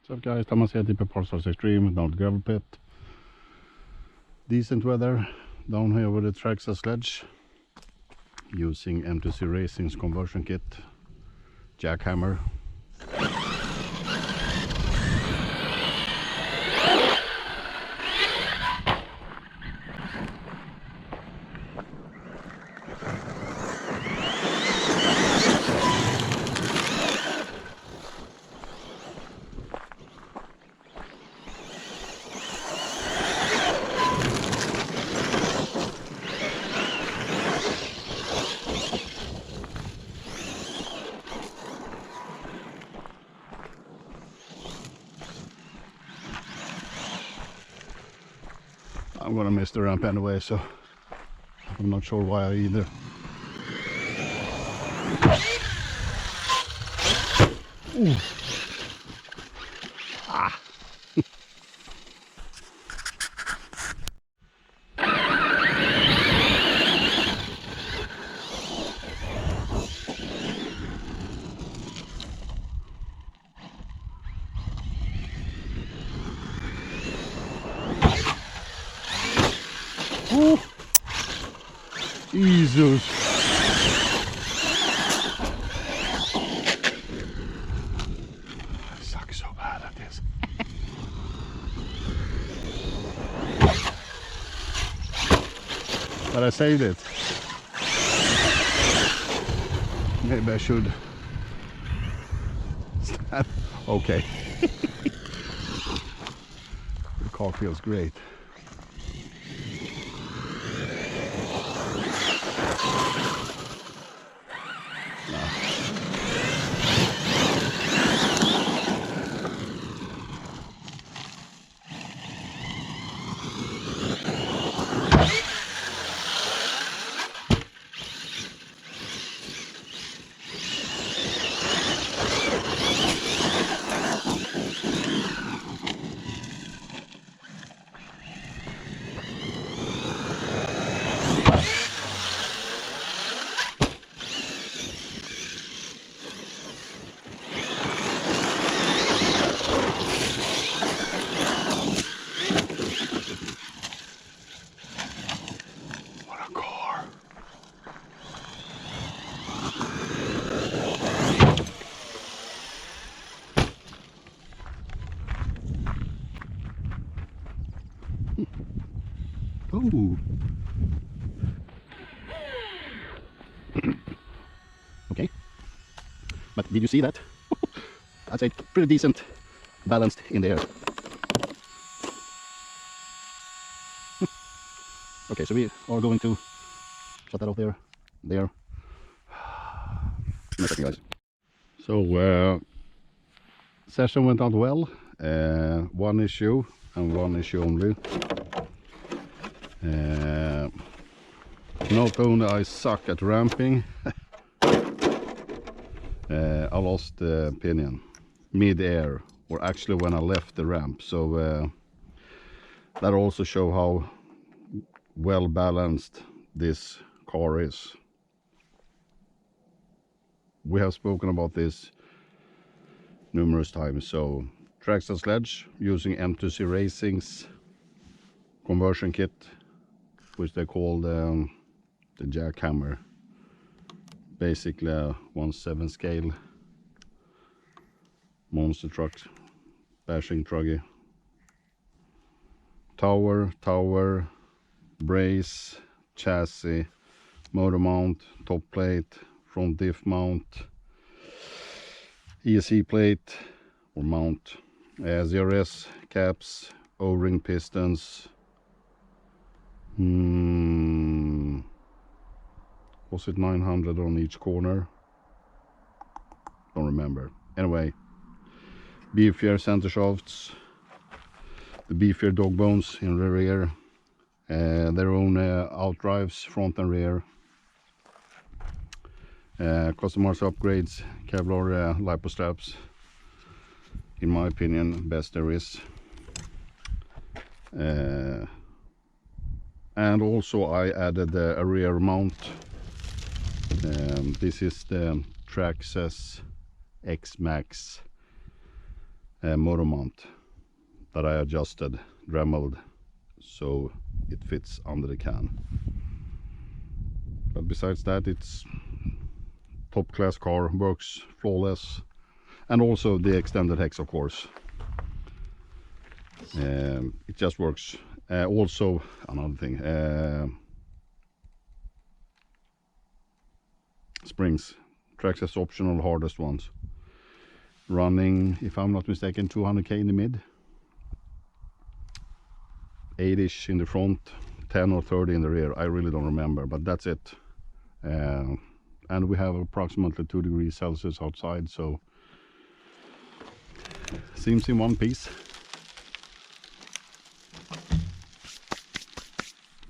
What's up guys, Thomas here, Deeper Parts Rc-Xtreme, down the gravel pit. Decent weather down here with the Traxxas Sledge using M2C Racings conversion kit, Jackhammr. I'm gonna miss the ramp anyway, so I'm not sure why either. Ooh. Ah. Ooh. Jesus. I suck so bad at this. But I saved it. Maybe I should stand. Okay. The car feels great. Ooh. Okay, but did you see that? I'd say pretty decent balanced in the air. Okay, so we are going to shut that off there. Nice, guys. So session went out well. One issue and one issue only. Not only I suck at ramping, I lost the pinion mid-air, or actually when I left the ramp. So that also shows how well balanced this car is. We have spoken about this numerous times. So Traxxas Sledge using M2C Racings conversion kit, which they call the Jackhammr, basically a 1/7 scale monster truck, bashing truggy. Tower, brace, chassis, motor mount, top plate, front diff mount, ESC plate or mount, ZRS caps, O-ring pistons. Was it 900 on each corner? Don't remember. Anyway, beefier center shafts, the beefier dog bones in the rear, their own outdrives front and rear, customized upgrades, Kevlar lipo straps, in my opinion best there is. And also I added a rear mount. This is the Traxxas X Max motor mount that I adjusted, dremeled, so it fits under the can. But besides that, it's top class car, works flawless, and also the extended hex, of course. It just works. Also another thing, springs, Traxxas optional hardest ones, running, if I'm not mistaken, 200k in the mid, 8ish in the front, 10 or 30 in the rear. I really don't remember, but that's it. And we have approximately 2 degrees Celsius outside, so seems in one piece.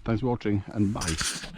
Thanks for watching, and bye.